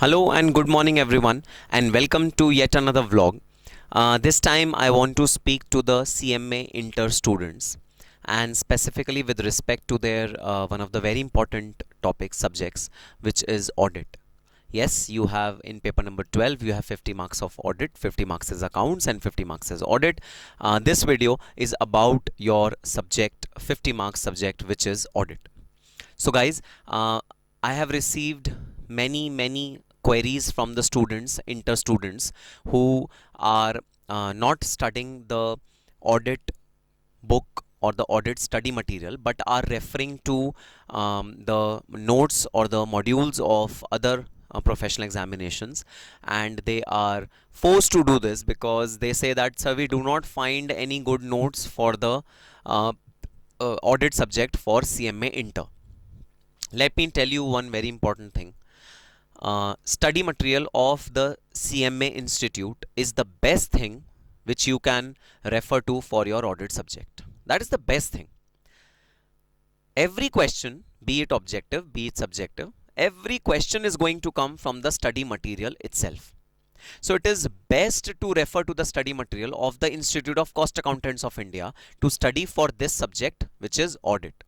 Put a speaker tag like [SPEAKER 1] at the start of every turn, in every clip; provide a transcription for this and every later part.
[SPEAKER 1] Hello and good morning, everyone, and welcome to yet another vlog. This time, I want to speak to the CMA Inter students, and specifically with respect to their one of the very important topic subjects, which is audit. Yes, you have in paper number 12, you have 50 marks of audit, 50 marks is accounts, and 50 marks is audit. This video is about your subject, 50 marks subject, which is audit. So, guys, I have received many queries from the students, inter students, who are not studying the audit book or the audit study material, but are referring to the notes or the modules of other professional examinations, and they are forced to do this because they say that, sir, we do not find any good notes for the uh, audit subject for CMA Inter. Let me tell you one very important thing. Study material of the CMA Institute is the best thing which you can refer to for your audit subject. That is the best thing. Every question, be it objective, be it subjective, every question is going to come from the study material itself. So it is best to refer to the study material of the Institute of Cost Accountants of India to study for this subject, which is audit.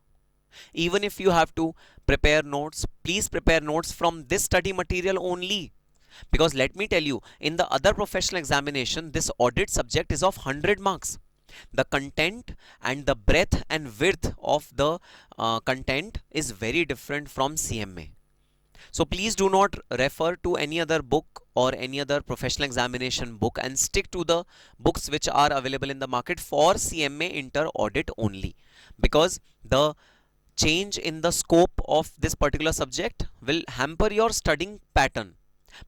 [SPEAKER 1] Even if you have to prepare notes, please prepare notes from this study material only. Because let me tell you, in the other professional examination, this audit subject is of 100 marks. The content and the breadth and width of the content is very different from CMA. So please do not refer to any other book or any other professional examination book and stick to the books which are available in the market for CMA Inter audit only. Because the change in the scope of this particular subject will hamper your studying pattern.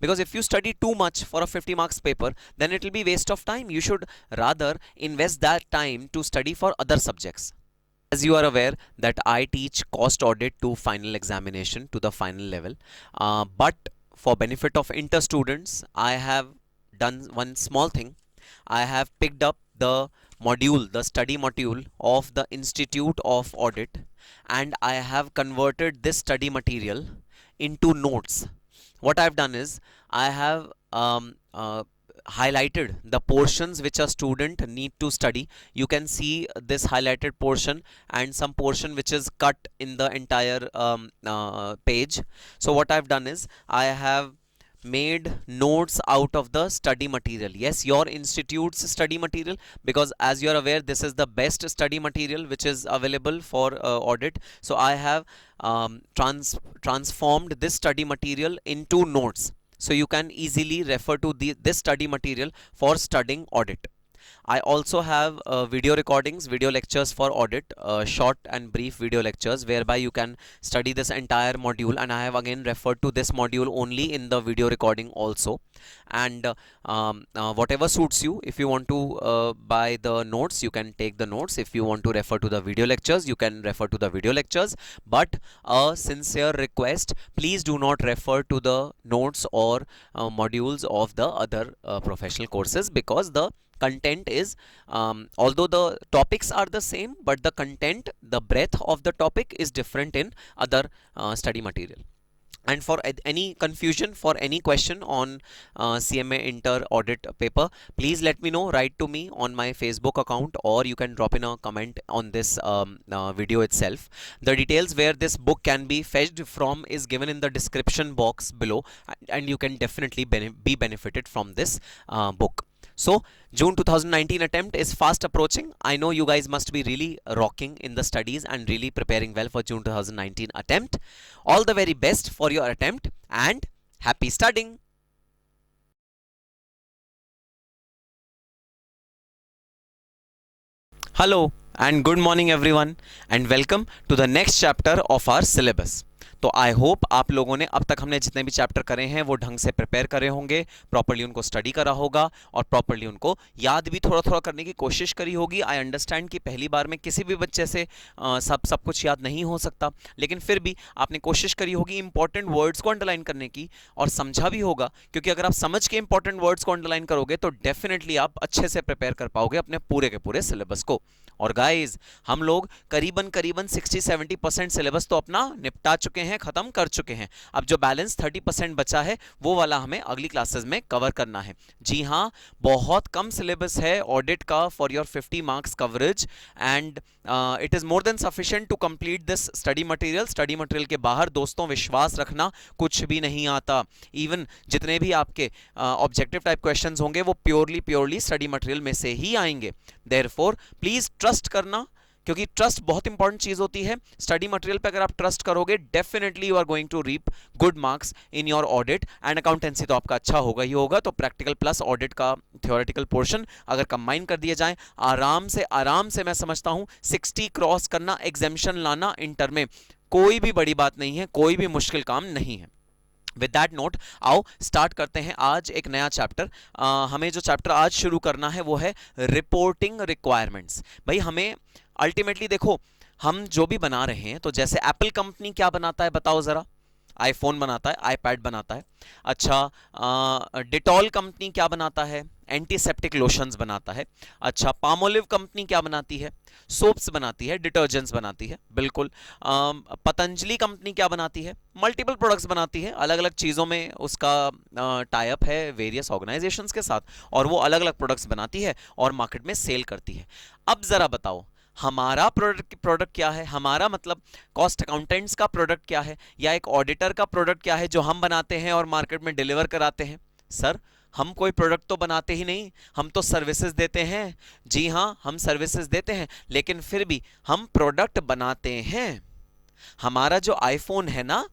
[SPEAKER 1] Because if you study too much for a 50 marks paper, then it will be waste of time. You should rather invest that time to study for other subjects. As you are aware that I teach cost audit to final examination to the final level, but for benefit of inter students, I have done one small thing. I have picked up the module, the study module of the Institute of Audit, and I have converted this study material into notes. What I've done is I have highlighted the portions which a student need to study. You can see this highlighted portion and some portion which is cut in the entire page. So what I've done is I have made notes out of the study material. Yes, your institute's study material, because as you are aware, this is the best study material which is available for audit. So I have transformed this study material into notes, so you can easily refer to this study material for studying audit. I also have video recordings, video lectures for audit, short and brief video lectures whereby you can study this entire module, and I have again referred to this module only in the video recording also. And whatever suits you, if you want to buy the notes, you can take the notes. If you want to refer to the video lectures, you can refer to the video lectures. But a sincere request, please do not refer to the notes or modules of the other professional courses, because the content is although the topics are the same, but the content, the breadth of the topic is different in other study material. And for any confusion, for any question on CMA Inter audit paper, please let me know. Write to me on my Facebook account, or you can drop in a comment on this video itself. The details where this book can be fetched from is given in the description box below, and you can definitely be benefited from this book. So June 2019 attempt is fast approaching. I know you guys must be really rocking in the studies and really preparing well for June 2019 attempt. All the very best for your attempt and happy studying. Hello and good morning everyone, and welcome to the next chapter of our syllabus. तो I hope आप लोगों ने अब तक हमने जितने भी chapter करे हैं वो ढंग से प्रिपेयर करे होंगे, प्रॉपर्ली उनको स्टडी करा होगा और प्रॉपर्ली उनको याद भी थोड़ा थोड़ा करने की कोशिश करी होगी. आई अंडरस्टैंड कि पहली बार में किसी भी बच्चे से सब कुछ याद नहीं हो सकता, लेकिन फिर भी आपने कोशिश करी होगी इंपॉर्टेंट वर्ड्स को अंडरलाइन करने की, और समझा भी होगा, क्योंकि अगर आप समझ के इंपॉर्टेंट वर्ड्स को अंडरलाइन करोगे तो डेफिनेटली आप अच्छे से प्रिपेयर कर पाओगे अपने पूरे के पूरे सिलेबस को. और गाइज, हम लोग करीबन 60-70% सिलेबस तो अपना निपटा चुके हैं, खत्म कर चुके हैं। अब जो बैलेंस 30% बचा है वो वाला हमें अगली क्लासेस में कवर करना है। जी हाँ, बहुत कम सिलेबस है ऑडिट का for your 50 marks coverage, and it is more than sufficient to complete this study material. Study material के बाहर दोस्तों विश्वास रखना कुछ भी नहीं आता। इवन जितने भी आपके ऑब्जेक्टिव टाइप क्वेश्चंस होंगे वो प्योरली स्टडी मटेरियल में से ही आएंगे। देयरफॉर प्लीज ट्रस्ट करना, क्योंकि ट्रस्ट बहुत इंपॉर्टेंट चीज होती है। स्टडी मटेरियल पे अगर आप ट्रस्ट करोगे definitely you are going to reap good marks in your audit, and accountancy तो आपका अच्छा होगा ही होगा। तो प्रैक्टिकल प्लस ऑडिट का थ्योरेटिकल पोर्शन अगर कंबाइन कर दिए जाए, आराम से मैं समझता हूं 60 क्रॉस करना, एग्जेम्पशन लाना इंटर में कोई भी बड़ी बात नहीं है, कोई भी मुश्किल काम नहीं है। विद दैट नोट आओ स्टार्ट करते हैं आज एक नया चैप्टर। हमें जो चैप्टर आज शुरू करना है वो है रिपोर्टिंग रिक्वायरमेंट्स। भाई हमें अल्टीमेटली देखो, हम जो भी बना रहे हैं, तो जैसे एप्पल कंपनी क्या बनाता है बताओ जरा? आईफोन बनाता है, आईपैड बनाता है। अच्छा, डिटॉल कंपनी क्या बनाता है? एंटीसेप्टिक लोशंस बनाता है। अच्छा, पामोलिव कंपनी क्या बनाती है? सोप्स बनाती है, डिटर्जेंट्स बनाती है, बिल्कुल। पतंजलि कंपनी क्या बनाती है? मल्टीपल प्रोडक्ट्स बनाती है, अलग अलग चीज़ों में उसका टाई अप है वेरियस ऑर्गेनाइजेशंस के साथ, और वो अलग अलग प्रोडक्ट्स बनाती है और मार्केट में सेल करती है। अब जरा बताओ हमारा प्रोडक्ट क्या है? हमारा मतलब कॉस्ट अकाउंटेंट्स का प्रोडक्ट क्या है, या एक ऑडिटर का प्रोडक्ट क्या है जो हम बनाते हैं और मार्केट में डिलीवर कराते हैं? सर, हम कोई प्रोडक्ट तो बनाते ही नहीं, हम तो सर्विसेज देते हैं। जी हाँ, हम सर्विसेज देते हैं, लेकिन फिर भी हम प्रोडक्ट बनाते हैं। हमारा जो आईफोन है ना,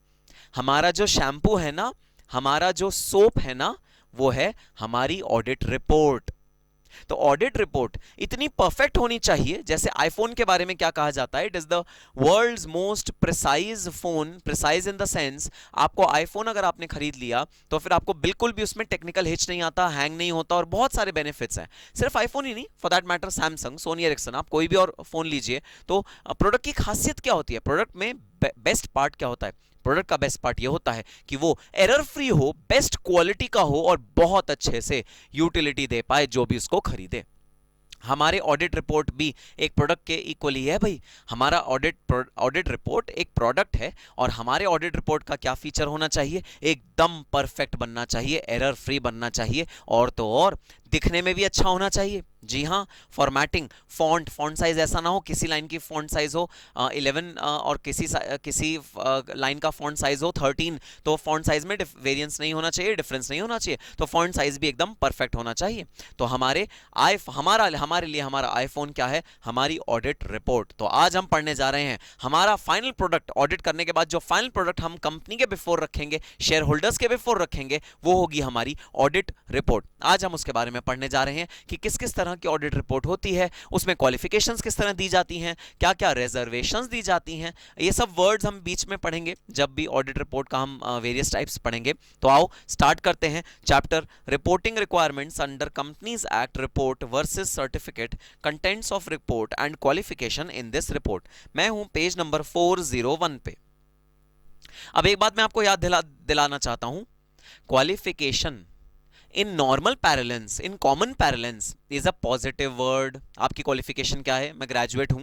[SPEAKER 1] हमारा जो शैम्पू है ना, हमारा जो सोप है ना, वो है हमारी ऑडिट रिपोर्ट। तो ऑडिट रिपोर्ट इतनी परफेक्ट होनी चाहिए, जैसे आईफोन के बारे में क्या कहा जाता है, it is the world's most precise phone. Precise in the sense, आपको आईफोन अगर आपने खरीद लिया तो फिर आपको बिल्कुल भी उसमें टेक्निकल हिच नहीं आता, हैंग नहीं होता, और बहुत सारे बेनिफिट्स हैं। सिर्फ आईफोन ही नहीं, for that matter Samsung, Sony Ericsson, आप कोई भी और फोन लीजिए। तो प्रोडक्ट की खासियत क्या होती है? प्रोडक्ट में बेस्ट पार्ट क्या होता है? प्रोडक्ट का बेस्ट पार्ट ये होता है कि वो एरर फ्री हो, बेस्ट क्वालिटी का हो, और बहुत अच्छे से यूटिलिटी दे पाए जो भी उसको खरीदे। हमारे ऑडिट रिपोर्ट भी एक प्रोडक्ट के इक्वली है भाई। हमारा ऑडिट रिपोर्ट एक प्रोडक्ट है, और हमारे ऑडिट रिपोर्ट का क्या फीचर होना चाहिए? एकदम परफेक्ट बनना चाहिए, एरर फ्री बनना चाहिए, और तो और दिखने में भी अच्छा होना चाहिए। जी हाँ, फॉर्मेटिंग, फॉन्ट साइज ऐसा ना हो, किसी लाइन की फॉन्ट साइज हो 11 और किसी लाइन का फॉन्ट साइज हो 13, तो फॉन्ट साइज में वेरिएंस नहीं होना चाहिए, डिफरेंस नहीं होना चाहिए। तो फॉन्ट साइज भी एकदम परफेक्ट होना चाहिए। तो हमारे लिए हमारा आईफोन क्या है? हमारी ऑडिट रिपोर्ट। तो आज हम पढ़ने जा रहे हैं हमारा फाइनल प्रोडक्ट। ऑडिट करने के बाद जो फाइनल प्रोडक्ट हम कंपनी के बिफोर रखेंगे, शेयर होल्डर्स के बिफोर रखेंगे, वो होगी हमारी ऑडिट रिपोर्ट। आज हम उसके बारे में पढ़ने जा रहे हैं कि किस किस तरह की ऑडिट रिपोर्ट होती है, उसमें क्वालिफिकेशंस किस तरह दी जाती हैं, क्या क्या रिजर्वेशंस दी जाती हैं। ये सब वर्ड्स हम बीच में पढ़ेंगे जब भी ऑडिट रिपोर्ट का हम वेरियस टाइप्स पढ़ेंगे। तो आओ स्टार्ट करते हैं chapter reporting requirements under companies act, report versus certificate, contents of report and qualification in this report. मैं हूं पेज नंबर 401 पे। अब एक बात मैं आपको याद दिलाना चाहता हूं, qualification in normal parlance, in common parlance is a positive word. आपकी क्वालिफिकेशन क्या है? मैं ग्रेजुएट हूं,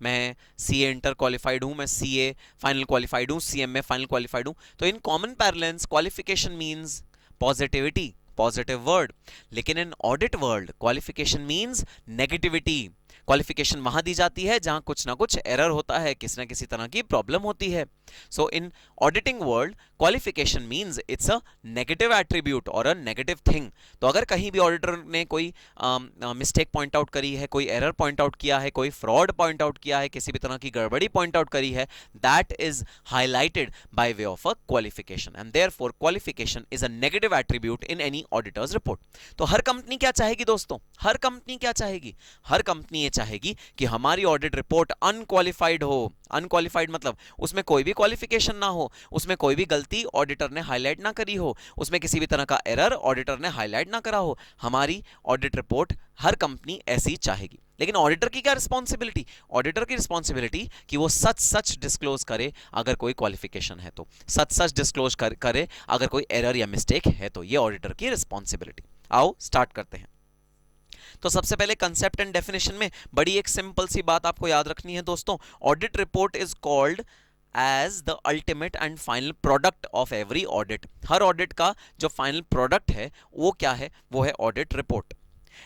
[SPEAKER 1] मैं सीए इंटर क्वालिफाइड हूं, मैं सीए फाइनल क्वालिफाइड हूं, सीएमए फाइनल क्वालिफाइड हूं। तो in common parlance qualification means positivity, positive word. लेकिन in audit world qualification means negativity. Qualification वहां दी जाती है जहां कुछ ना कुछ एरर होता है, किसी ना किसी तरह की प्रॉब्लम होती है। So in auditing world qualification means it's a negative attribute और अ नेगेटिव थिंग। तो अगर कहीं भी ऑडिटर ने कोई मिस्टेक पॉइंट आउट करी है, कोई एरर पॉइंट आउट किया है, कोई फ्रॉड पॉइंट आउट किया है, किसी भी तरह की गड़बड़ी पॉइंट आउट करी है, that is highlighted by way of a qualification, and therefore qualification is a negative attribute in any auditors report. तो हर कंपनी क्या चाहेगी दोस्तों? हर कंपनी क्या चाहेगी? हर कंपनी ये चाहेगी कि हमारी ऑडिट रिपोर्ट अनक्वालिफाइड हो। अनक्वालिफाइड मतलब उसमें कोई भी क्वालिफिकेशन ना हो, उसमें कोई भी गलती ऑडिटर ने हाईलाइट ना करी हो, उसमें किसी भी तरह का एरर ऑडिटर ने हाईलाइट ना करा हो। हमारी ऑडिट रिपोर्ट हर कंपनी ऐसी चाहेगी। लेकिन ऑडिटर की क्या रिस्पॉन्सिबिलिटी? ऑडिटर की रिस्पॉन्सिबिलिटी कि वो सच सच डिस्क्लोज करे अगर कोई क्वालिफिकेशन है तो, सच सच डिस्क्लोज करे अगर कोई एरर या मिस्टेक है तो। ये ऑडिटर की रिस्पॉन्सिबिलिटी। आओ स्टार्ट करते हैं। तो सबसे पहले कंसेप्ट एंड डेफिनेशन में बड़ी एक सिंपल सी बात आपको याद रखनी है दोस्तों। Audit report is called as the ultimate and final product of every audit. हर ऑडिट का जो फाइनल प्रोडक्ट है वो क्या है, वो है audit report.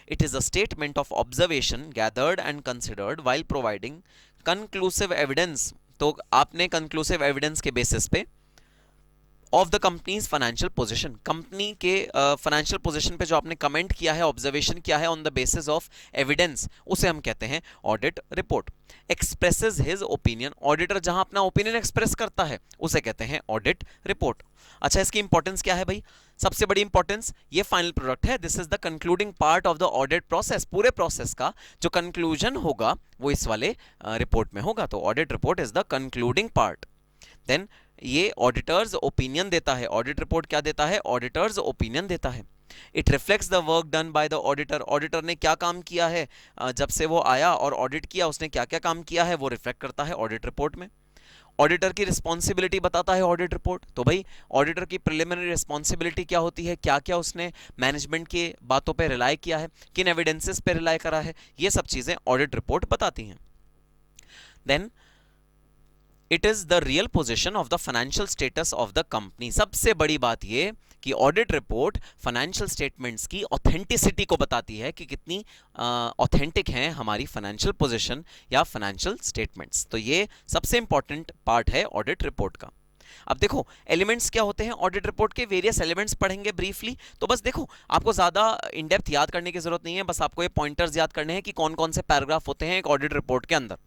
[SPEAKER 1] It is a statement of observation gathered and considered while providing conclusive evidence. तो आपने कंक्लूसिव एविडेंस के बेसिस पे of the companies financial position, company के फाइनेंशियल पोजीशन पे जो आपने कमेंट किया है, ऑब्जर्वेशन किया है on the basis of evidence, उसे हम कहते हैं audit report. Expresses his opinion, auditor जहां अपना ओपिनियन एक्सप्रेस करता है उसे कहते हैं ऑडिट रिपोर्ट। अच्छा, इसकी इंपॉर्टेंस क्या है भाई? सबसे बड़ी इंपॉर्टेंस, ये फाइनल प्रोडक्ट है, this is the concluding part of the audit process. पूरे प्रोसेस का जो कंक्लूजन होगा वो इस वाले रिपोर्ट में होगा, तो audit report is the concluding part. Then ये ऑडिटर्स ओपिनियन देता है। ऑडिट रिपोर्ट क्या देता है? ऑडिटर्स ओपिनियन देता है। It reflects the work done by the auditor, auditor ने क्या काम किया है, जब से वो आया और ऑडिट किया उसने क्या क्या काम किया है, वो रिफ्लेक्ट करता है ऑडिट रिपोर्ट में। ऑडिटर की रिस्पॉन्सिबिलिटी बताता है ऑडिट रिपोर्ट। तो भाई ऑडिटर की प्रिलिमिनरी रिस्पॉन्सिबिलिटी क्या होती है, क्या क्या उसने मैनेजमेंट की बातों पे रिलाई किया है, किन एविडेंसेस पे रिलाई करा है, ये सब चीजें ऑडिट रिपोर्ट बताती हैं। Then it is the real position of the financial status of the company. सबसे बड़ी बात ये कि ऑडिट रिपोर्ट फाइनेंशियल स्टेटमेंट्स की ऑथेंटिसिटी को बताती है कि कितनी ऑथेंटिक हैं हमारी फाइनेंशियल पोजीशन या फाइनेंशियल स्टेटमेंट्स। तो ये सबसे इंपॉर्टेंट पार्ट है ऑडिट रिपोर्ट का। अब देखो एलिमेंट्स क्या होते हैं ऑडिट रिपोर्ट के, वेरियस एलिमेंट्स पढ़ेंगे ब्रीफली। तो बस देखो, आपको ज्यादा इन डेप्थ याद करने की जरूरत नहीं है, बस आपको ये पॉइंटर्स याद करने हैं कि कौन कौन से पैराग्राफ होते हैं एक ऑडिट रिपोर्ट के अंदर।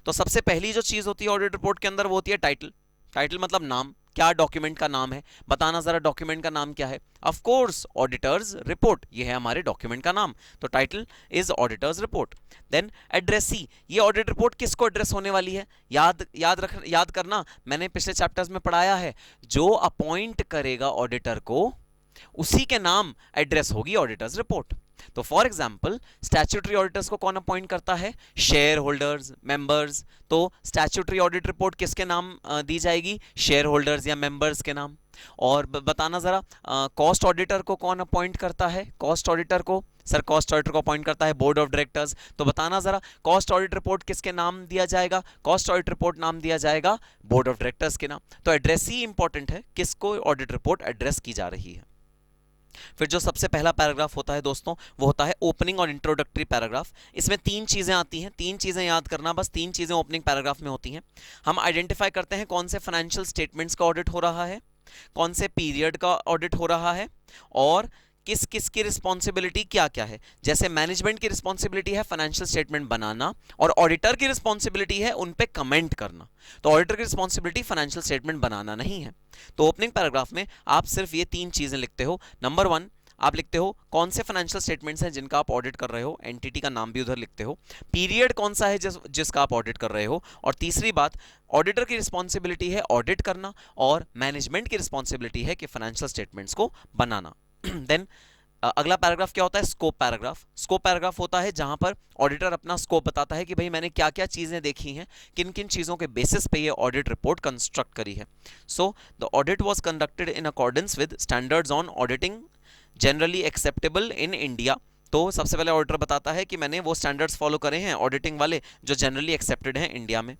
[SPEAKER 1] तो सबसे पहली जो चीज होती है ऑडिट रिपोर्ट के अंदर वो होती है टाइटल। टाइटल मतलब नाम, क्या डॉक्यूमेंट का नाम है, बताना जरा डॉक्यूमेंट का नाम क्या है। ऑफ कोर्स ऑडिटर्स रिपोर्ट, ये है हमारे डॉक्यूमेंट का नाम, तो title is auditor's report. Then addressee, ये ऑडिट रिपोर्ट किसको एड्रेस होने वाली है, याद करना, मैंने पिछले चैप्टर्स में पढ़ाया है, जो अपॉइंट करेगा ऑडिटर को उसी के नाम एड्रेस होगी ऑडिटर्स रिपोर्ट। तो फॉर एग्जाम्पल स्टैट्यूटरी ऑडिटर्स को कौन अपॉइंट करता है, शेयर होल्डर्स, मेंबर्स। तो स्टैट्यूटरी ऑडिट रिपोर्ट किसके नाम दी जाएगी, शेयर होल्डर्स या मेंबर्स के नाम। और बताना जरा कॉस्ट ऑडिटर को कौन अपॉइंट करता है, कॉस्ट ऑडिटर को, सर कॉस्ट ऑडिटर को अपॉइंट करता है बोर्ड ऑफ डायरेक्टर्स। तो बताना जरा कॉस्ट ऑडिट रिपोर्ट किसके नाम दिया जाएगा, कॉस्ट ऑडिट रिपोर्ट नाम दिया जाएगा बोर्ड ऑफ डायरेक्टर्स के नाम। तो एड्रेस ही इंपॉर्टेंट है, किसको ऑडिट रिपोर्ट एड्रेस की जा रही है। फिर जो सबसे पहला पैराग्राफ होता है दोस्तों वो होता है ओपनिंग और इंट्रोडक्टरी पैराग्राफ। इसमें तीन चीजें आती हैं, तीन चीजें याद करना, बस तीन चीजें ओपनिंग पैराग्राफ में होती हैं। हम आइडेंटिफाई करते हैं कौन से फाइनेंशियल स्टेटमेंट्स का ऑडिट हो रहा है, कौन से पीरियड का ऑडिट हो रहा है, और किस किस की रिस्पॉन्सिबिलिटी क्या क्या है। जैसे मैनेजमेंट की रिस्पॉन्सिबिलिटी है फाइनेंशियल स्टेटमेंट बनाना, और ऑडिटर की रिस्पॉन्सिबिलिटी है उन पे कमेंट करना। तो ऑडिटर की रिस्पॉन्सिबिलिटी फाइनेंशियल स्टेटमेंट बनाना नहीं है। तो ओपनिंग पैराग्राफ में आप सिर्फ ये तीन चीजें लिखते हो। नंबर 1 आप लिखते हो कौन से फाइनेंशियल स्टेटमेंट्स हैं जिनका आप ऑडिट कर रहे हो, एंटिटी का नाम भी उधर लिखते हो, पीरियड कौन सा है जिसका आप ऑडिट कर रहे हो, और तीसरी बात ऑडिटर की रिस्पॉन्सिबिलिटी है ऑडिट करना और मैनेजमेंट की रिस्पॉन्सिबिलिटी है कि फाइनेंशियल स्टेटमेंट्स को बनाना। देन अगला पैराग्राफ क्या होता है, स्कोप पैराग्राफ। स्कोप पैराग्राफ होता है जहां पर ऑडिटर अपना स्कोप बताता है कि भाई मैंने क्या क्या चीजें देखी हैं, किन किन चीजों के बेसिस पे ये ऑडिट रिपोर्ट कंस्ट्रक्ट करी है। So the audit was conducted in accordance with standards on auditing generally acceptable in India. तो सबसे पहले ऑडिटर बताता है कि मैंने वो स्टैंडर्ड्स फॉलो करे हैं ऑडिटिंग वाले जो जनरली एक्सेप्टेड हैं इंडिया में।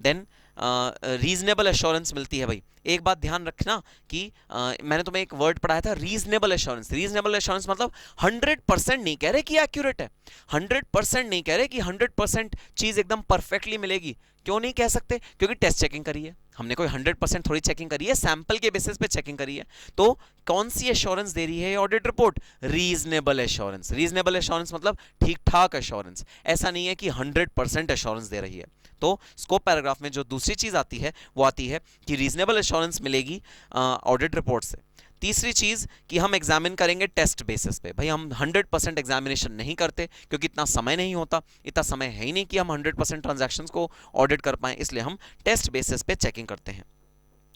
[SPEAKER 1] देन रीजनेबल एश्योरेंस मिलती है भाई। एक बात ध्यान रखना कि मैंने तुम्हें एक वर्ड पढ़ाया था रीजनेबल एश्योरेंस। रीजनेबल एश्योरेंस मतलब 100% नहीं कह रहे कि एक्यूरेट है, 100% नहीं कह रहे कि 100% चीज एकदम परफेक्टली मिलेगी। क्यों नहीं कह सकते, क्योंकि टेस्ट चेकिंग करी है हमने, कोई 100% थोड़ी चेकिंग करी है, सैंपल के बेसिस पे चेकिंग करी है। तो कौन सी एश्योरेंस दे रही है audit report, reasonable assurance. Reasonable assurance मतलब ठीक ठाक एश्योरेंस, ऐसा नहीं है कि 100% एश्योरेंस दे रही है। तो स्कोप पैराग्राफ में जो दूसरी चीज आती है वो आती है कि रीजनेबल एश्योरेंस मिलेगी ऑडिट रिपोर्ट से। तीसरी चीज कि हम एग्जामिन करेंगे टेस्ट बेसिस पे। भाई हम 100% एग्जामिनेशन नहीं करते क्योंकि इतना समय नहीं होता, इतना समय है ही नहीं कि हम 100% ट्रांजैक्शंस को ऑडिट कर पाएं, इसलिए हम टेस्ट बेसिस पे चेकिंग करते हैं।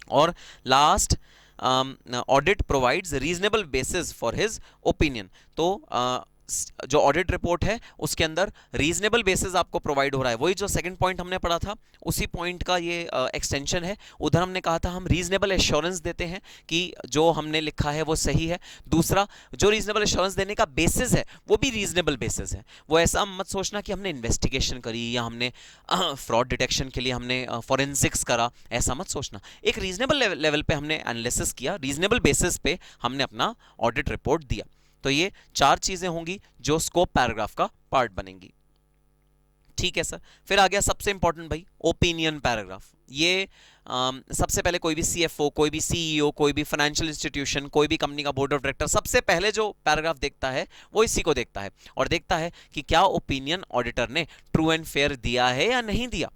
[SPEAKER 1] और last audit provides reasonable basis for his opinion. तो जो ऑडिट रिपोर्ट है उसके अंदर रीजनेबल बेसिस आपको प्रोवाइड हो रहा है। वही जो सेकंड पॉइंट हमने पढ़ा था उसी पॉइंट का ये एक्सटेंशन है। उधर हमने कहा था हम रीजनेबल एश्योरेंस देते हैं कि जो हमने लिखा है वो सही है। दूसरा, जो रीजनेबल एश्योरेंस देने का बेसिस है वो भी रीजनेबल बेसिस है। वो ऐसा मत सोचना कि हमने इन्वेस्टिगेशन करी या हमने फ्रॉड डिटेक्शन के लिए हमने फॉरेंसिक्स करा, ऐसा मत सोचना। एक रीजनेबल लेवल पे हमने एनालिसिस किया, रीजनेबल बेसिस पे हमने अपना ऑडिट रिपोर्ट दिया। तो ये 4 चीजें होंगी जो स्कोप पैराग्राफ का पार्ट बनेंगी। ठीक है सर। फिर आ गया सबसे इंपॉर्टेंट भाई, ओपिनियन पैराग्राफ। ये सबसे पहले कोई भी सीएफओ, कोई भी सीईओ, कोई भी फाइनेंशियल इंस्टीट्यूशन, कोई भी कंपनी का बोर्ड ऑफ डायरेक्टर सबसे पहले जो पैराग्राफ देखता है वो इसी को देखता है, और देखता है कि क्या ओपिनियन ऑडिटर ने ट्रू एंड फेयर दिया है या नहीं दिया।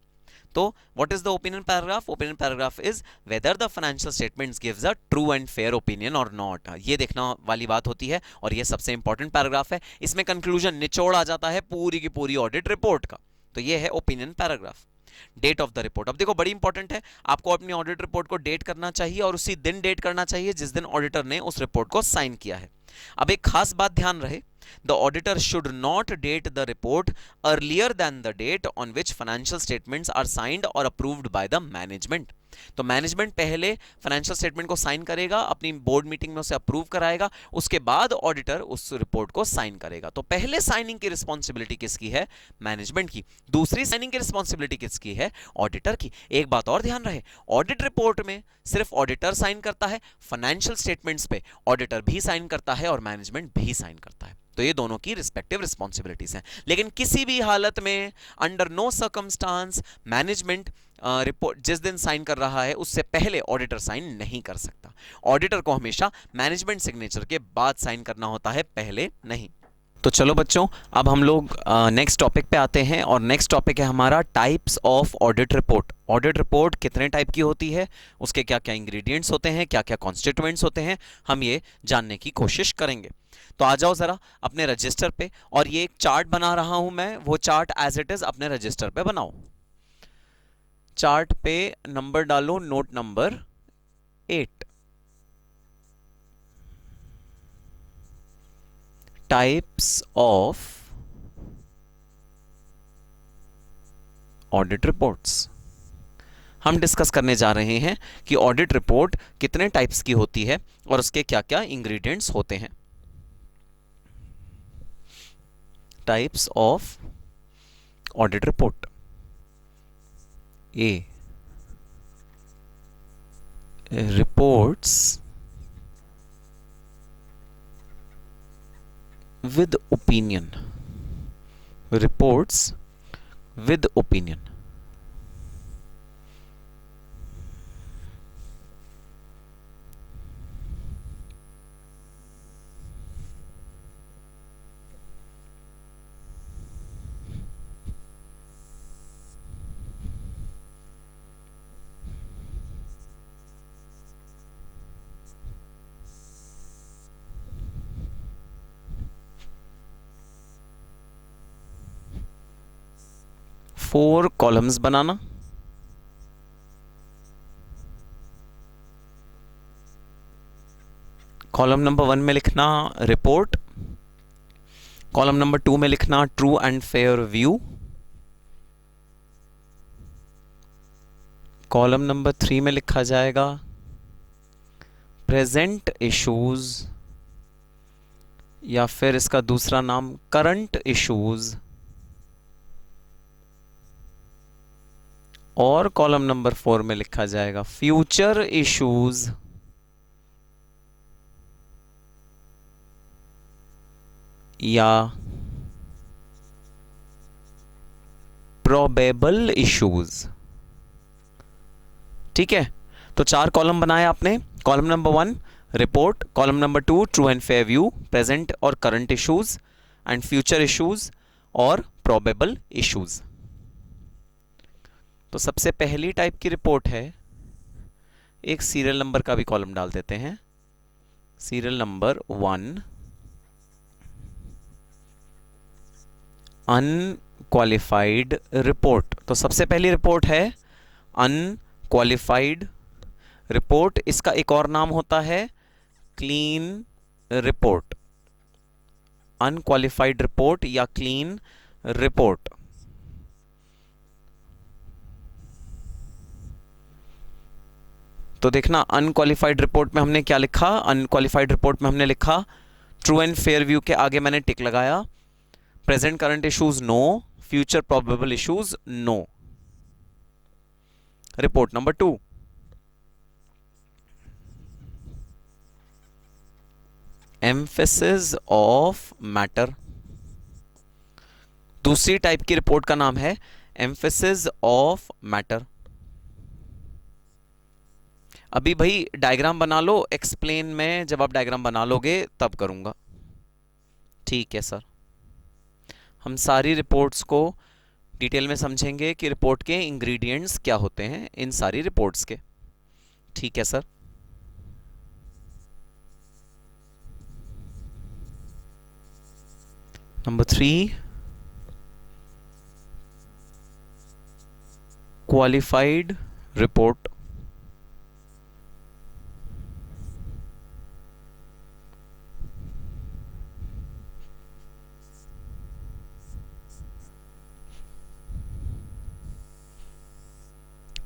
[SPEAKER 1] तो what is the opinion paragraph? Opinion paragraph is whether the financial statements gives a true and fair opinion or not। ये देखना वाली बात होती है, और ये सबसे इंपॉर्टेंट पैराग्राफ है। इसमें कंक्लूजन, निचोड़ आ जाता है पूरी की पूरी ऑडिट रिपोर्ट का। तो ये है opinion paragraph. Date of the report, अब देखो बड़ी इंपॉर्टेंट है, आपको अपनी ऑडिट रिपोर्ट को डेट करना चाहिए और उसी दिन डेट करना चाहिए जिस दिन ऑडिटर ने उस रिपोर्ट को साइन किया है। अब एक खास बात ध्यान रहे, the auditor should not date the report earlier than the date on which financial statements are signed or approved by the management। तो मैनेजमेंट पहले फाइनेंशियल स्टेटमेंट को साइन करेगा, अपनी बोर्ड मीटिंग में उसे अप्रूव कराएगा, उसके बाद ऑडिटर उस रिपोर्ट को साइन करेगा। तो पहले साइनिंग की रिस्पॉन्सिबिलिटी किसकी है? मैनेजमेंट की। दूसरी साइनिंग की रिस्पॉन्सिबिलिटी किसकी है? ऑडिटर की। एक बात और ध्यान रहे, ऑडिट रिपोर्ट में सिर्फ ऑडिटर साइन करता है, फाइनेंशियल स्टेटमेंट्स पे ऑडिटर भी साइन करता है और मैनेजमेंट भी साइन करता है। तो ये दोनों की रिस्पेक्टिव रिस्पॉन्सिबिलिटीज हैं। लेकिन किसी भी हालत में, under no circumstance, management report जिस दिन साइन कर रहा है उससे पहले ऑडिटर साइन नहीं कर सकता। ऑडिटर को हमेशा मैनेजमेंट सिग्नेचर के बाद साइन करना होता है, पहले नहीं। तो चलो बच्चों, अब हम लोग नेक्स्ट टॉपिक पे आते हैं, और नेक्स्ट टॉपिक है हमारा types of audit report. Audit report कितने टाइप की होती है, उसके क्या क्या इंग्रेडिएंट्स होते हैं, क्या क्या कॉन्स्टिट्यूएंट्स होते हैं, हम ये जानने की कोशिश करेंगे। तो आ जाओ ज़रा अपने रजिस्टर पे, और ये एक चार्ट बना रहा हूं मैं, वो चार्ट एज इट इज अपने रजिस्टर पे बनाओ। चार्ट पे नंबर डालो, note number 8। Types of audit reports. हम डिस्कस करने जा रहे हैं कि ऑडिट रिपोर्ट कितने टाइप्स की होती है और उसके क्या क्या इंग्रेडिएंट्स होते हैं। Types of audit report. A, reports with opinion। reports with opinion। Four columns banana, column number 1 में लिखना रिपोर्ट, कॉलम नंबर 2 में लिखना true and fair view, column number 3 में लिखा जाएगा प्रेजेंट इश्यूज, या फिर इसका दूसरा नाम करंट इश्यूज, और कॉलम नंबर 4 में लिखा जाएगा फ्यूचर इश्यूज या प्रोबेबल इश्यूज। ठीक है, तो 4 कॉलम बनाए आपने। Column number 1 report, column number 2 true and fair view, present और current issues and future issues और प्रोबेबल इश्यूज। तो सबसे पहली टाइप की रिपोर्ट है, एक सीरियल नंबर का भी कॉलम डाल देते हैं, सीरियल नंबर 1, अनक्वालिफाइड रिपोर्ट। तो सबसे पहली रिपोर्ट है अनक्वालिफाइड रिपोर्ट। इसका एक और नाम होता है क्लीन रिपोर्ट। अनक्वालिफाइड रिपोर्ट या क्लीन रिपोर्ट। तो देखना अनक्वालिफाइड रिपोर्ट में हमने क्या लिखा, अनक्वालिफाइड रिपोर्ट में हमने लिखा ट्रू एंड फेयर व्यू के आगे मैंने टिक लगाया, present current issues no, future probable issues no. Report number 2, emphasis of matter. दूसरी टाइप की रिपोर्ट का नाम है एम्फेसिस ऑफ मैटर। अभी भाई डायग्राम बना लो, एक्सप्लेन में जब आप डायग्राम बना लोगे तब करूंगा, ठीक है सर। हम सारी रिपोर्ट्स को डिटेल में समझेंगे कि रिपोर्ट के इंग्रेडिएंट्स क्या होते हैं इन सारी रिपोर्ट्स के, ठीक है sir. Number 3, qualified report.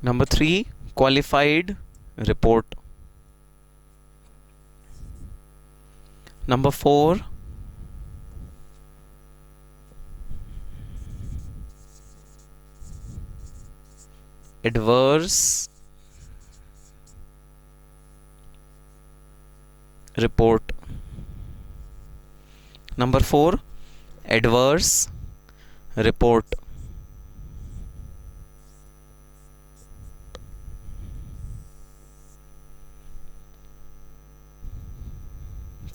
[SPEAKER 1] Number 3, qualified report. Number 4, adverse report. Number 4, adverse report.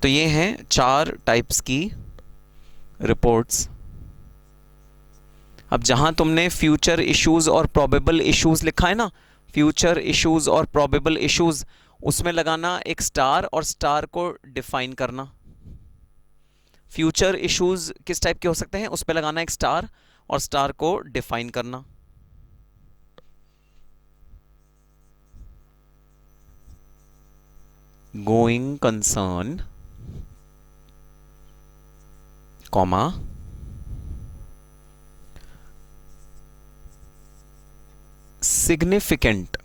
[SPEAKER 1] तो ये हैं 4 टाइप्स की रिपोर्ट्स। अब जहां तुमने फ्यूचर इश्यूज और प्रोबेबल इश्यूज लिखा है ना, फ्यूचर इश्यूज और प्रोबेबल इश्यूज, उसमें लगाना एक स्टार और स्टार को डिफाइन करना। फ्यूचर इश्यूज किस टाइप के हो सकते हैं, उस पर लगाना एक स्टार और स्टार को डिफाइन करना। Going concern, comma, significant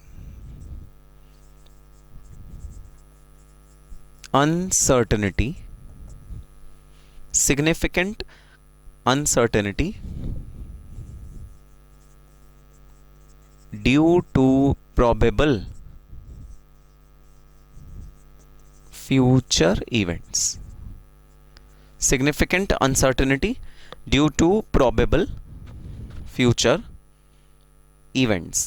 [SPEAKER 1] uncertainty, significant uncertainty due to probable future events, significant uncertainty due to probable future events.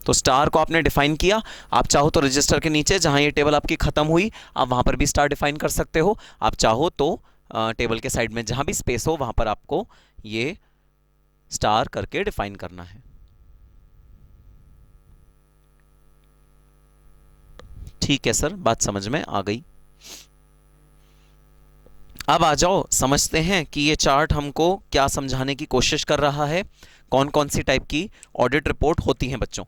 [SPEAKER 1] तो स्टार को आपने डिफाइन किया, आप चाहो तो रजिस्टर के नीचे जहां ये टेबल आपकी खत्म हुई आप वहां पर भी स्टार डिफाइन कर सकते हो, आप चाहो तो टेबल के साइड में जहां भी स्पेस हो वहां पर आपको ये स्टार करके डिफाइन करना है, ठीक है सर, बात समझ में आ गई। अब आ जाओ समझते हैं कि ये चार्ट हमको क्या समझाने की कोशिश कर रहा है, कौन कौन सी टाइप की ऑडिट रिपोर्ट होती हैं बच्चों।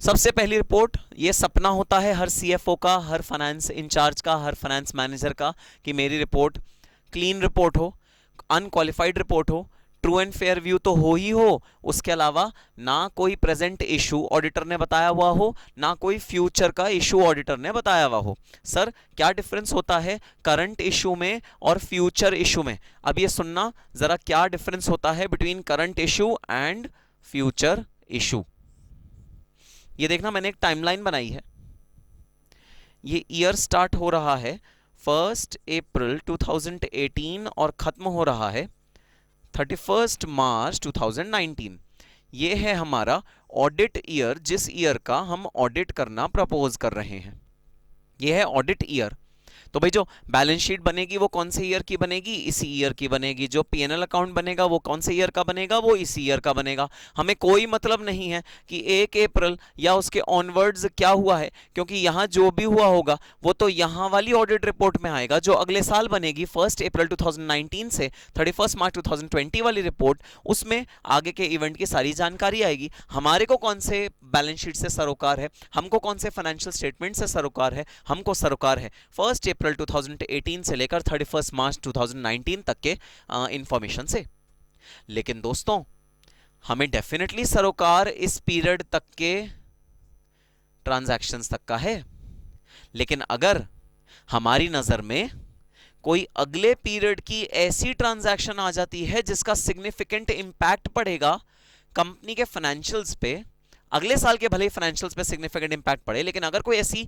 [SPEAKER 1] सबसे पहली रिपोर्ट, ये सपना होता है हर सीएफओ का, हर फाइनेंस इंचार्ज का, हर फाइनेंस मैनेजर का कि मेरी रिपोर्ट क्लीन रिपोर्ट हो, अनक्वालिफाइड रिपोर्ट हो, ट्रू एंड फेयर व्यू तो हो ही हो, उसके अलावा ना कोई प्रेजेंट इशू ऑडिटर ने बताया हुआ हो, ना कोई फ्यूचर का इशू ऑडिटर ने बताया हुआ हो। सर क्या डिफरेंस होता है करंट इशू में और फ्यूचर इशू में? अब ये सुनना जरा, क्या डिफरेंस होता है between current issue and future issue. ये देखना, मैंने एक टाइमलाइन बनाई है, ये ईयर स्टार्ट हो रहा है 1 अप्रैल 2018 और खत्म हो रहा है 31 मार्च 2019। ये है हमारा ऑडिट ईयर, जिस ईयर का हम ऑडिट करना प्रपोज कर रहे हैं, ये है ऑडिट ईयर। तो भाई जो बैलेंस शीट बनेगी वो कौन से ईयर की बनेगी? इसी ईयर की बनेगी। जो पीएनएल अकाउंट बनेगा वो कौन से ईयर का बनेगा? वो इसी ईयर का बनेगा। हमें कोई मतलब नहीं है कि 1 अप्रैल या उसके ऑनवर्ड्स क्या हुआ है, क्योंकि यहां जो भी हुआ होगा वो तो यहां वाली ऑडिट रिपोर्ट में आएगा जो अगले साल बनेगी 1 अप्रैल 2019 से 31 मार्च 2020 वाली रिपोर्ट, उसमें आगे के इवेंट की सारी जानकारी आएगी। हमारे को कौन से बैलेंस शीट से सरोकार है, हमको कौन से फाइनेंशियल स्टेटमेंट से सरोकार है? हमको सरोकार है 1 अप्रैल अप्रैल 2018 से लेकर 31 मार्च 2019 तक के इंफॉर्मेशन से। लेकिन दोस्तों हमें डेफिनेटली सरोकार इस पीरियड तक के ट्रांजैक्शंस तक का है, लेकिन अगर हमारी नजर में कोई अगले पीरियड की ऐसी ट्रांजैक्शन आ जाती है जिसका सिग्निफिकेंट इंपैक्ट पड़ेगा कंपनी के फाइनेंशियल्स पे, अगले साल के भले ही फाइनेंशियल्स पे सिग्निफिकेंट इंपैक्ट पड़े, लेकिन अगर कोई ऐसी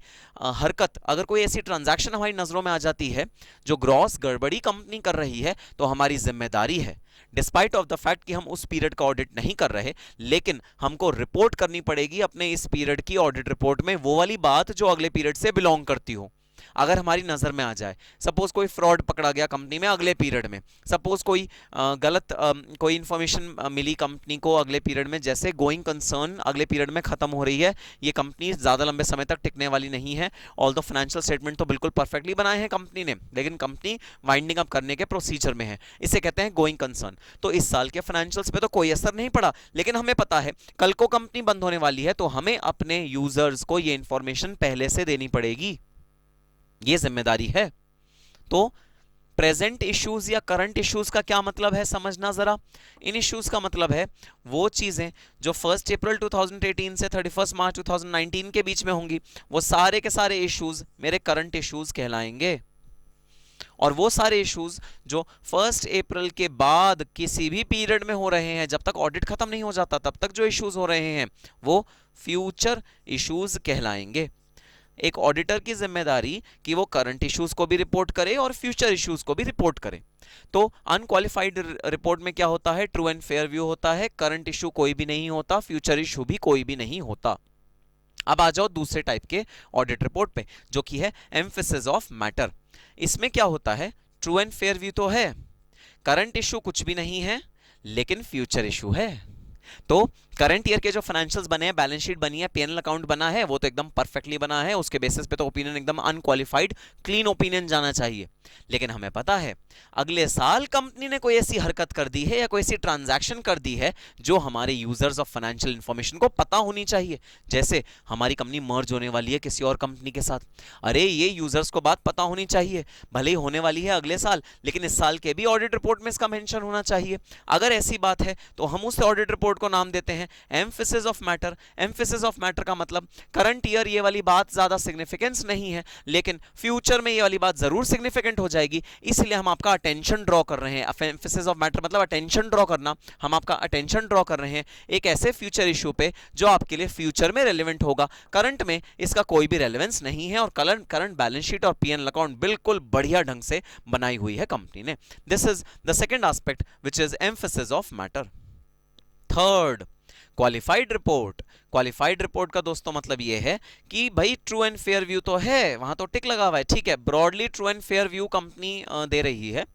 [SPEAKER 1] हरकत, अगर कोई ऐसी ट्रांजैक्शन हमारी नजरों में आ जाती है जो ग्रॉस गड़बड़ी कंपनी कर रही है, तो हमारी जिम्मेदारी है, डिस्पाइट ऑफ द फैक्ट कि हम उस पीरियड का ऑडिट नहीं कर रहे, लेकिन हमको रिपोर्ट करनी पड़ेगी अपने इस पीरियड की ऑडिट रिपोर्ट में वो वाली बात जो अगले पीरियड से बिलोंग करती हो। अगर हमारी नजर में आ जाए, सपोज कोई फ्रॉड पकड़ा गया कंपनी में अगले पीरियड में, सपोज कोई गलत कोई इंफॉर्मेशन मिली कंपनी को अगले पीरियड में, जैसे गोइंग कंसर्न अगले पीरियड में खत्म हो रही है, ये कंपनी ज्यादा लंबे समय तक टिकने वाली नहीं है, ऑल द फाइनेंशियल स्टेटमेंट तो बिल्कुल परफेक्टली बनाए हैं कंपनी ने, लेकिन कंपनी वाइंडिंग अप करने के प्रोसीजर में है, इसे कहते हैं गोइंग कंसर्न। तो इस साल के फाइनेंशियल्स पे तो कोई असर नहीं पड़ा, लेकिन हमें पता है कल को कंपनी बंद होने वाली है, तो हमें अपने यूजर्स को ये इंफॉर्मेशन पहले से देनी पड़ेगी, ये जिम्मेदारी है। तो प्रेजेंट इश्यूज या करंट इश्यूज का क्या मतलब है समझना जरा। इन इश्यूज का मतलब है वो चीजें जो 1 अप्रैल 2018 से 31 मार्च 2019 के बीच में होंगी, वो सारे के सारे इश्यूज मेरे करंट इश्यूज कहलाएंगे। और वो सारे इश्यूज जो 1 अप्रैल के बाद किसी भी पीरियड में हो रहे हैं, जब तक ऑडिट खत्म नहीं हो जाता तब तक जो इश्यूज हो रहे हैं, वो फ्यूचर इश्यूज कहलाएंगे। एक ऑडिटर की जिम्मेदारी कि वो करंट इश्यूज को भी रिपोर्ट करे और फ्यूचर इश्यूज को भी रिपोर्ट करे। तो अनक्वालिफाइड रिपोर्ट में क्या होता है, ट्रू एंड फेयर व्यू होता है, करंट इश्यू कोई भी नहीं होता, फ्यूचर इश्यू भी कोई भी नहीं होता। अब आ जाओ दूसरे टाइप के ऑडिट रिपोर्ट पे, जो कि है एम्फेसिस ऑफ मैटर। इसमें क्या होता है, ट्रू एंड फेयर व्यू तो है, करंट इश्यू कुछ भी नहीं है, लेकिन फ्यूचर इश्यू है। तो करंट ईयर के जो फाइनेंशियल्स बने हैं, बैलेंस शीट बनी है, पीएनएल अकाउंट बना है, वो तो एकदम परफेक्टली बना है, उसके बेसिस पे तो ओपिनियन एकदम अनक्वालिफाइड क्लीन ओपिनियन जाना चाहिए। लेकिन हमें पता है अगले साल कंपनी ने कोई ऐसी हरकत कर दी है या कोई ऐसी ट्रांजैक्शन कर दी है जो हमारे यूजर्स ऑफ फाइनेंशियल इंफॉर्मेशन को पता होनी चाहिए। जैसे हमारी कंपनी मर्ज होने वाली है किसी और कंपनी के साथ, अरे ये यूजर्स को बात पता होनी चाहिए, भले ही होने वाली है अगले साल, लेकिन इस साल के भी ऑडिट रिपोर्ट में इसका मेंशन होना चाहिए। अगर ऐसी बात है तो हम उस ऑडिट रिपोर्ट को नाम देते हैं emphasis of matter. Emphasis of matter का मतलब करंट ईयर ये वाली बात ज्यादा सिग्निफिकेंस नहीं है, लेकिन फ्यूचर में ये वाली बात जरूर सिग्निफिकेंट हो जाएगी, इसलिए हम आपका अटेंशन ड्रॉ कर रहे हैं। एम्फेसिस ऑफ मैटर मतलब अटेंशन ड्रॉ करना, हम आपका अटेंशन ड्रॉ कर रहे हैं एक ऐसे फ्यूचर इशू पे जो आपके लिए फ्यूचर में रेलेवेंट होगा, करंट में इसका कोई भी रेलेवेंस नहीं है। और करंट बैलेंस शीट और पीएनएल अकाउंट बिल्कुल बढ़िया ढंग से बनाई हुई है कंपनी ने। This is the second aspect which is emphasis of matter. Third, qualified report. Qualified report का दोस्तों मतलब यह है कि भाई ट्रू एंड फेयर व्यू तो है, वहां तो टिक लगा हुआ है, ठीक है, broadly true and fair view company दे रही है,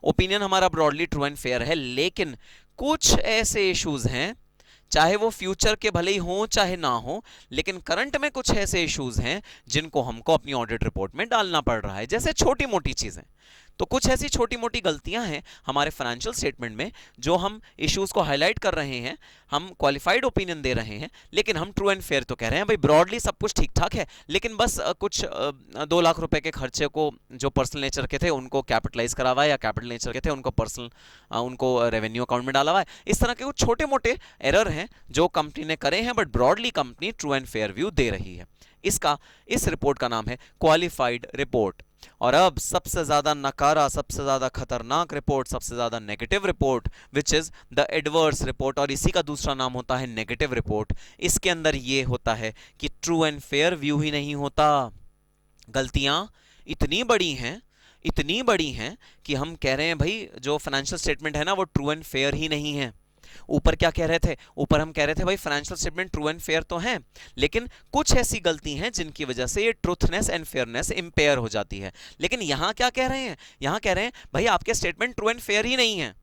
[SPEAKER 1] ओपिनियन हमारा ब्रॉडली ट्रू एंड फेयर है, लेकिन कुछ ऐसे इश्यूज हैं, चाहे वो फ्यूचर के भले ही हो चाहे ना हो, लेकिन करंट में कुछ ऐसे इश्यूज हैं जिनको हमको अपनी ऑडिट रिपोर्ट में डालना पड़ रहा है। जैसे छोटी मोटी चीजें, तो कुछ ऐसी छोटी मोटी गलतियां हैं हमारे फाइनेंशियल स्टेटमेंट में जो हम इश्यूज को हाईलाइट कर रहे हैं, हम क्वालिफाइड ओपिनियन दे रहे हैं, लेकिन हम ट्रू एंड फेयर तो कह रहे हैं भाई ब्रॉडली सब कुछ ठीक ठाक है, लेकिन बस कुछ 2 लाख रुपए के खर्चे को जो पर्सनल नेचर के थे उनको कैपिटलाइज करा हुआ है, या कैपिटल नेचर के थे उनको उनको रेवेन्यू अकाउंट में डाला हुआ है। इस तरह के कुछ छोटे मोटे एरर हैं जो कंपनी ने करे हैं, but broadly company true and fair view दे रही है। इस रिपोर्ट का नाम है क्वालिफाइड रिपोर्ट। और अब सबसे ज्यादा नकारा, सबसे ज्यादा खतरनाक रिपोर्ट, सबसे ज्यादा negative report, which is the adverse report, और इसी का दूसरा नाम होता है नेगेटिव रिपोर्ट। इसके अंदर यह होता है कि ट्रू एंड फेयर व्यू ही नहीं होता, गलतियां इतनी बड़ी हैं कि हम कह रहे हैं भाई जो फाइनेंशियल स्टेटमेंट है ना वो ट्रू एंड फेयर ही नहीं है। ऊपर क्या कह रहे थे, ऊपर हम कह रहे थे भाई financial statement true and fair तो हैं, लेकिन कुछ ऐसी गलती हैं जिनकी वजह से ये ट्रूथनेस एंड फेयरनेस इंपेयर हो जाती है। लेकिन यहां क्या कह रहे हैं, यहां कह रहे हैं भाई आपके स्टेटमेंट ट्रू एंड फेयर ही नहीं है,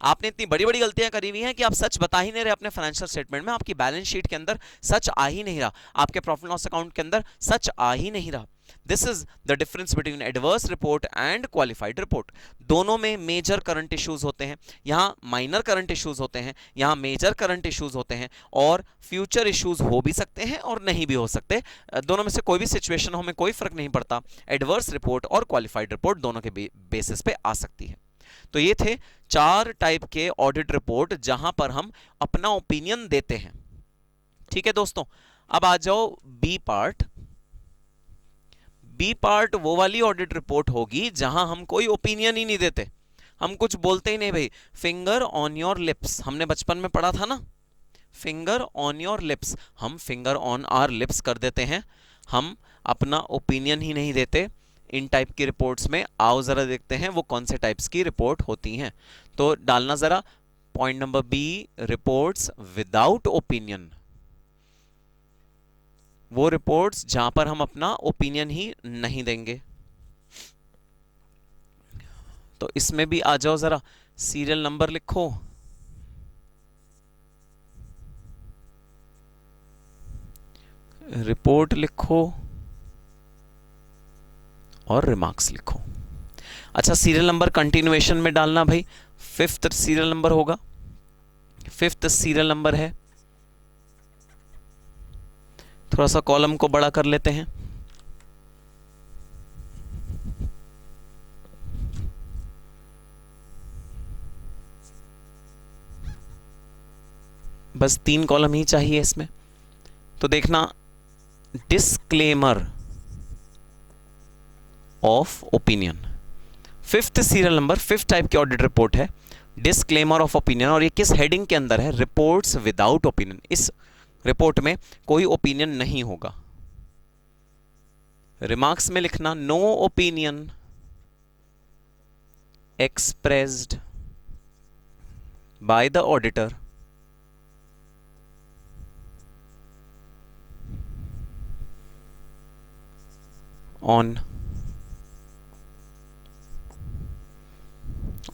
[SPEAKER 1] आपने इतनी बड़ी बड़ी गलतियां करी हुई हैं कि आप सच बता ही नहीं रहे अपने फाइनेंशियल स्टेटमेंट में, आपकी बैलेंस शीट के अंदर सच आ ही नहीं रहा, आपके प्रॉफिट लॉस अकाउंट के अंदर सच आ ही नहीं रहा। This is the difference between adverse report and qualified report. दोनों में मेजर करंट इश्यूज होते हैं, यहाँ माइनर करंट इश्यूज होते हैं, यहाँ मेजर करंट इश्यूज होते हैं, और फ्यूचर इश्यूज हो भी सकते हैं और नहीं भी हो सकते। दोनों में से कोई भी सिचुएशन हो, हमें कोई फर्क नहीं पड़ता, एडवर्स रिपोर्ट और क्वालिफाइड रिपोर्ट दोनों के बेसिस पे आ सकती है। तो ये थे 4 टाइप के ऑडिट रिपोर्ट जहां पर हम अपना ओपिनियन देते हैं। ठीक है दोस्तों, अब आ जाओ बी पार्ट। बी पार्ट वो वाली ऑडिट रिपोर्ट होगी जहां हम कोई ओपिनियन ही नहीं देते, हम कुछ बोलते ही नहीं भाई। फिंगर ऑन योर लिप्स, हमने बचपन में पढ़ा था ना, फिंगर ऑन योर लिप्स, हम फिंगर ऑन आवर लिप्स कर देते हैं, हम अपना ओपिनियन ही नहीं देते इन टाइप की रिपोर्ट्स में। आओ जरा देखते हैं वो कौन से टाइप्स की रिपोर्ट होती हैं। तो डालना जरा point number B, reports without opinion, वो रिपोर्ट्स जहां पर हम अपना ओपिनियन ही नहीं देंगे। तो इसमें भी आ जाओ जरा, सीरियल नंबर लिखो, रिपोर्ट लिखो और रिमार्क्स लिखो। अच्छा, सीरियल नंबर कंटिन्यूएशन में डालना भाई, 5th सीरियल नंबर होगा, 5th सीरियल नंबर है। थोड़ा सा कॉलम को बड़ा कर लेते हैं। बस 3 कॉलम ही चाहिए इसमें। तो देखना, disclaimer of opinion, 5th serial number, 5th type की ऑडिट रिपोर्ट है, डिस्क्लेमर ऑफ ओपिनियन। और ये किस हेडिंग के अंदर है? Reports without opinion. इस रिपोर्ट में कोई ओपिनियन नहीं होगा। रिमार्क्स में लिखना, no opinion expressed by the auditor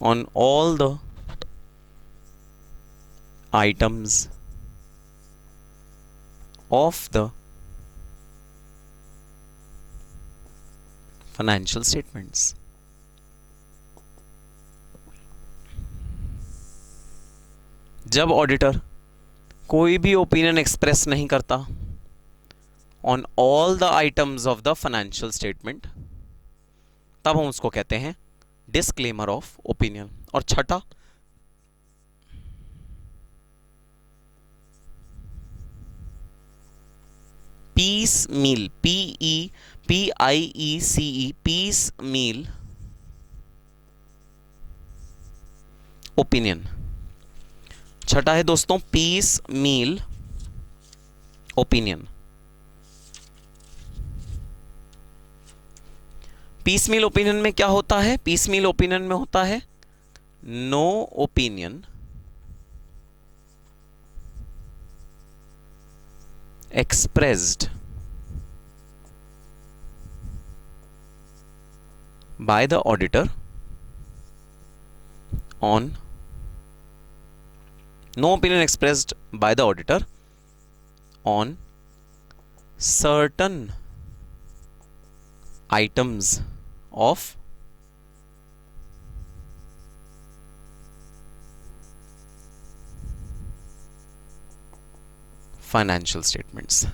[SPEAKER 1] on all the items of the financial statements. जब ऑडिटर कोई भी ओपिनियन एक्सप्रेस नहीं करता on all the items of the financial statement, तब हम उसको कहते हैं disclaimer of opinion। और छठा, piecemeal, P-E-P-I-E-C-E, piecemeal opinion। छठा है दोस्तों piecemeal opinion। पीसमील ओपिनियन में क्या होता है? पीसमील ओपिनियन में होता है no opinion expressed by the auditor on, no opinion expressed by the auditor on certain items of financial statements।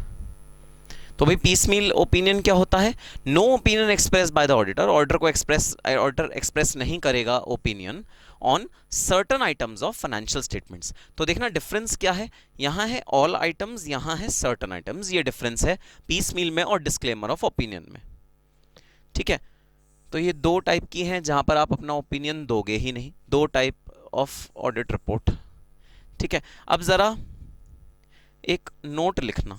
[SPEAKER 1] तो भाई पीसमील ओपिनियन क्या होता है? No opinion express by the auditor, auditor express नहीं करेगा opinion on certain items of financial statements. तो देखना difference क्या है, यहां है ऑल आइटम्स, यहां है सर्टन आइटम्स, ये डिफरेंस है पीसमील में और डिस्क्लेमर ऑफ ओपिनियन में। ठीक है, तो ये 2 टाइप की हैं जहां पर आप अपना ओपिनियन दोगे ही नहीं, 2 टाइप ऑफ ऑडिट रिपोर्ट। ठीक है, अब जरा एक नोट लिखना,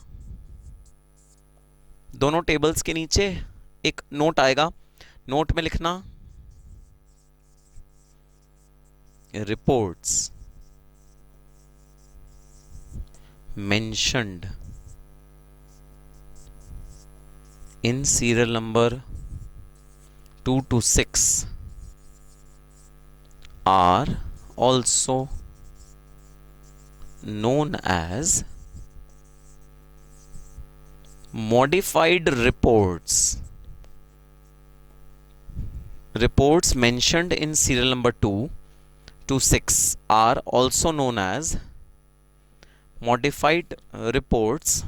[SPEAKER 1] दोनों टेबल्स के नीचे एक नोट आएगा, नोट में लिखना reports mentioned in serial number 2 to 6 are also known as modified reports reports mentioned in serial number 2 to 6 are also known as modified reports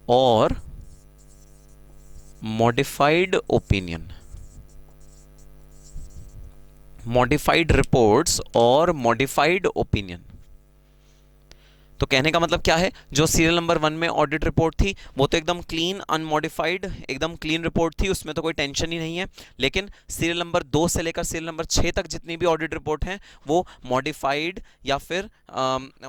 [SPEAKER 1] or modified opinion. Modified reports और modified opinion. तो कहने का मतलब क्या है, जो serial number 1 में audit report थी वो तो एकदम क्लीन अनमॉडिफाइड एकदम क्लीन रिपोर्ट थी, उसमें तो कोई टेंशन ही नहीं है। लेकिन सीरियल नंबर 2 से लेकर सीरियल नंबर 6 तक जितनी भी ऑडिट रिपोर्ट हैं वो मॉडिफाइड या फिर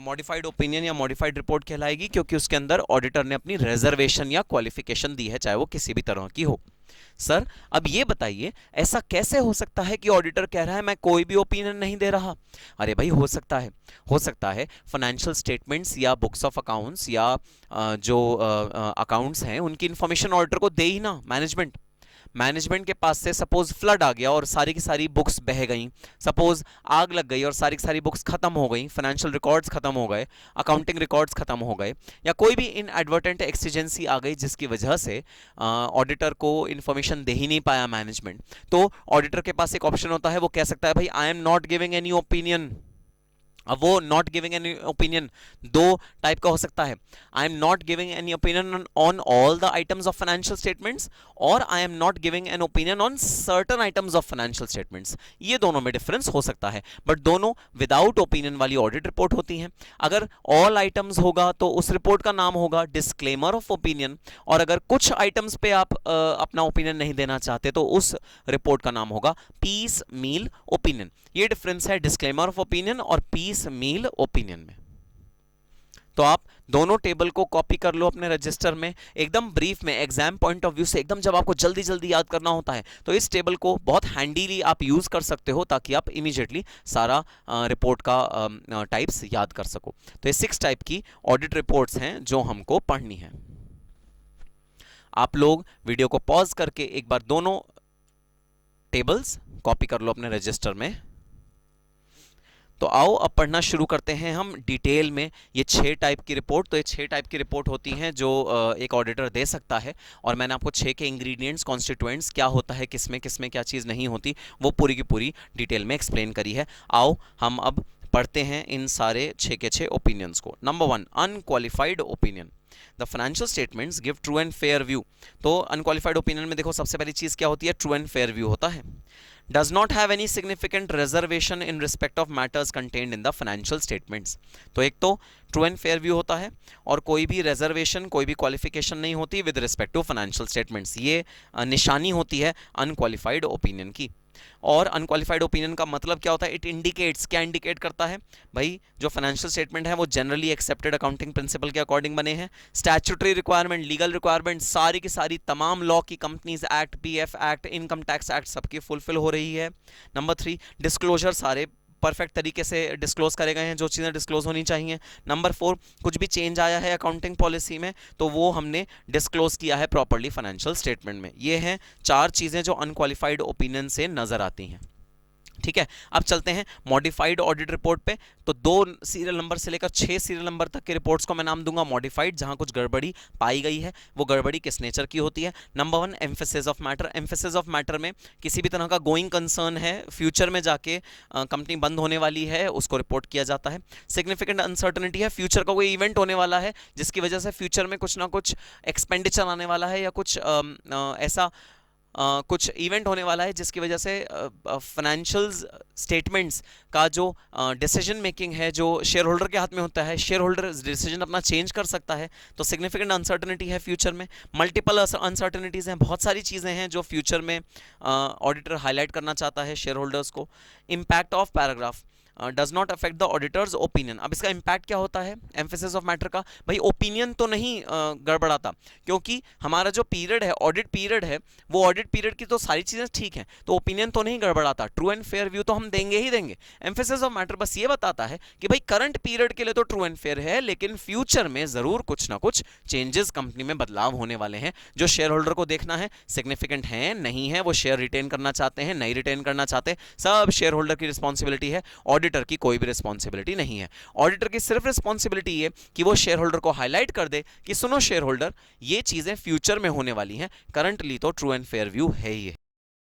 [SPEAKER 1] मॉडिफाइड ओपिनियन या मॉडिफाइड रिपोर्ट कहलाएगी, क्योंकि उसके अंदर ऑडिटर ने अपनी रिजर्वेशन या क्वालिफिकेशन दी है, चाहे वो किसी भी तरह की हो। सर अब ये बताइए ऐसा कैसे हो सकता है कि ऑडिटर कह रहा है मैं कोई भी ओपिनियन नहीं दे रहा। अरे भाई हो सकता है फाइनेंशियल स्टेटमेंट्स या बुक्स ऑफ अकाउंट्स या जो अकाउंट्स हैं उनकी इंफॉर्मेशन ऑडिटर को दे ही ना मैनेजमेंट के पास से सपोज फ्लड आ गया और सारी की सारी बुक्स बह गई, सपोज आग लग गई और सारी की सारी बुक्स खत्म हो गई, फाइनेंशियल रिकॉर्ड्स खत्म हो गए, अकाउंटिंग रिकॉर्ड्स खत्म हो गए, या कोई भी इनएडवर्टेंट एक्सीजेंसी आ गई जिसकी वजह से ऑडिटर को इन्फॉर्मेशन दे ही नहीं पाया मैनेजमेंट, तो ऑडिटर के पास एक ऑप्शन होता है, वो कह सकता है भाई I am not giving any opinion. अब वो नॉट गिविंग एनी ओपिनियन दो टाइप का हो सकता है, I am not giving any opinion on all the items of financial statements और I am not giving an opinion on certain items of financial statements. ये दोनों में डिफरेंस हो सकता है, बट दोनों विदाउट ओपिनियन वाली ऑडिट रिपोर्ट होती हैं। अगर ऑल आइटम्स होगा तो उस रिपोर्ट का नाम होगा डिस्क्लेमर ऑफ ओपिनियन, और अगर कुछ आइटम्स पे आप अपना ओपिनियन नहीं देना चाहते तो उस रिपोर्ट का नाम होगा पीस मील ओपिनियन। ये डिफरेंस है डिस्क्लेमर ऑफ ओपिनियन और पीस मील ओपिनियन में। तो आप दोनों टेबल को कॉपी कर लो अपने रजिस्टर में, एकदम ब्रीफ में एग्जाम पॉइंट ऑफ व्यू से, एकदम जब आपको जल्दी जल्दी याद करना होता है तो इस टेबल को बहुत हैंडीली आप यूज कर सकते हो ताकि आप इमीडिएटली सारा रिपोर्ट का टाइप्स याद कर सको। तो ये 6 टाइप की ऑडिट रिपोर्ट्स हैं जो हमको पढ़नी है। आप लोग वीडियो को पॉज करके एक बार दोनों टेबल्स कॉपी कर लो अपने रजिस्टर में। तो आओ अब पढ़ना शुरू करते हैं हम डिटेल में ये 6 टाइप की रिपोर्ट। तो ये 6 टाइप की रिपोर्ट होती हैं जो एक ऑडिटर दे सकता है, और मैंने आपको 6 के इंग्रेडिएंट्स कॉन्स्टिट्यूएंट्स क्या होता है, किसमें किसमें क्या चीज़ नहीं होती, वो पूरी की पूरी डिटेल में एक्सप्लेन करी है। आओ हम अब पढ़ते हैं इन सारे 6 के 6 ओपिनियंस को। Number 1, unqualified opinion. The financial statements give true and fair view. तो अनक्वालिफाइड ओपिनियन में देखो सबसे पहली चीज़ क्या होती है, ट्रू एंड फेयर व्यू होता है। Does not have any significant reservation in respect of matters contained in the financial statements। तो एक तो ट्रू एंड फेयर व्यू होता है और कोई भी रिजर्वेशन कोई भी क्वालिफिकेशन नहीं होती with respect to financial statements. ये निशानी होती है अनक्वालिफाइड ओपिनियन की। और अनक्वालिफाइड ओपिनियन का मतलब क्या होता है, इट इंडिकेट्स, क्या इंडिकेट करता है भाई, जो फाइनेंशियल स्टेटमेंट है वो जनरली एक्सेप्टेड अकाउंटिंग प्रिंसिपल के अकॉर्डिंग बने हैं, स्टैट्यूटरी रिक्वायरमेंट, लीगल रिक्वायरमेंट सारी की सारी तमाम लॉ की, companies act, PF act, income tax act सबकी फुलफिल हो रही है। नंबर 3, डिस्क्लोजर सारे परफेक्ट तरीके से डिस्क्लोज करे गए हैं जो चीज़ें डिस्क्लोज होनी चाहिए। नंबर 4, कुछ भी चेंज आया है अकाउंटिंग पॉलिसी में तो वो हमने डिस्क्लोज किया है प्रॉपर्ली फाइनेंशियल स्टेटमेंट में। ये हैं 4 चीज़ें जो अनक्वालिफाइड ओपिनियन से नजर आती हैं। ठीक है, अब चलते हैं मॉडिफाइड ऑडिट रिपोर्ट पे। तो 2 सीरियल नंबर से लेकर 6 सीरियल नंबर तक के रिपोर्ट्स को मैं नाम दूंगा मॉडिफाइड, जहां कुछ गड़बड़ी पाई गई है। वो गड़बड़ी किस नेचर की होती है। Number 1, emphasis of matter. Emphasis of matter में किसी भी तरह का गोइंग कंसर्न है, फ्यूचर में जाके कंपनी बंद होने वाली है, उसको रिपोर्ट किया जाता है। सिग्निफिकेंट अनसर्टनिटी है, फ्यूचर का कोई इवेंट होने वाला है जिसकी वजह से फ्यूचर में कुछ ना कुछ एक्सपेंडिचर आने वाला है या कुछ ऐसा कुछ इवेंट होने वाला है जिसकी वजह से फाइनेंशियल स्टेटमेंट्स का जो डिसीजन मेकिंग है जो शेयर होल्डर के हाथ में होता है, शेयर होल्डर डिसीजन अपना चेंज कर सकता है, तो सिग्निफिकेंट अनसर्टनिटी है फ्यूचर में। मल्टीपल अनसर्टनिटीज़ हैं, बहुत सारी चीज़ें हैं जो फ्यूचर में ऑडिटर हाईलाइट करना चाहता है शेयर होल्डर्स को। Impact of paragraph does not affect the auditors opinion. अब इसका इम्पैक्ट क्या होता है एम्फेसिस ऑफ मैटर का, भाई ओपिनियन तो नहीं गड़बड़ाता, क्योंकि हमारा जो पीरियड है ऑडिट पीरियड है वो ऑडिट पीरियड की तो सारी चीज़ें ठीक हैं, तो ओपिनियन तो नहीं गड़बड़ाता। ट्रू एंड फेयर व्यू तो हम देंगे ही देंगे। एम्फेसिस ऑफ मैटर बस ये बताता है कि भाई करंट पीरियड के लिए तो ट्रू एंड फेयर है, लेकिन फ्यूचर में ज़रूर कुछ ना कुछ चेंजेस कंपनी में बदलाव होने वाले हैं जो शेयर होल्डर को देखना है, सिग्निफिकेंट है नहीं है, वो शेयर रिटेन करना चाहते हैं नहीं रिटेन करना चाहते, सब शेयर होल्डर की रिस्पॉन्सिबिलिटी है। ऑडिटर की कोई भी रिस्पॉन्सिबिलिटी नहीं है। ऑडिटर की सिर्फ रिस्पॉन्सिबिलिटी ये कि वो शेयर होल्डर को हाईलाइट कर दे कि सुनो शेयर होल्डर, ये चीजें फ्यूचर में होने वाली हैं, करंटली तो ट्रू एंड फेयर व्यू है ही है।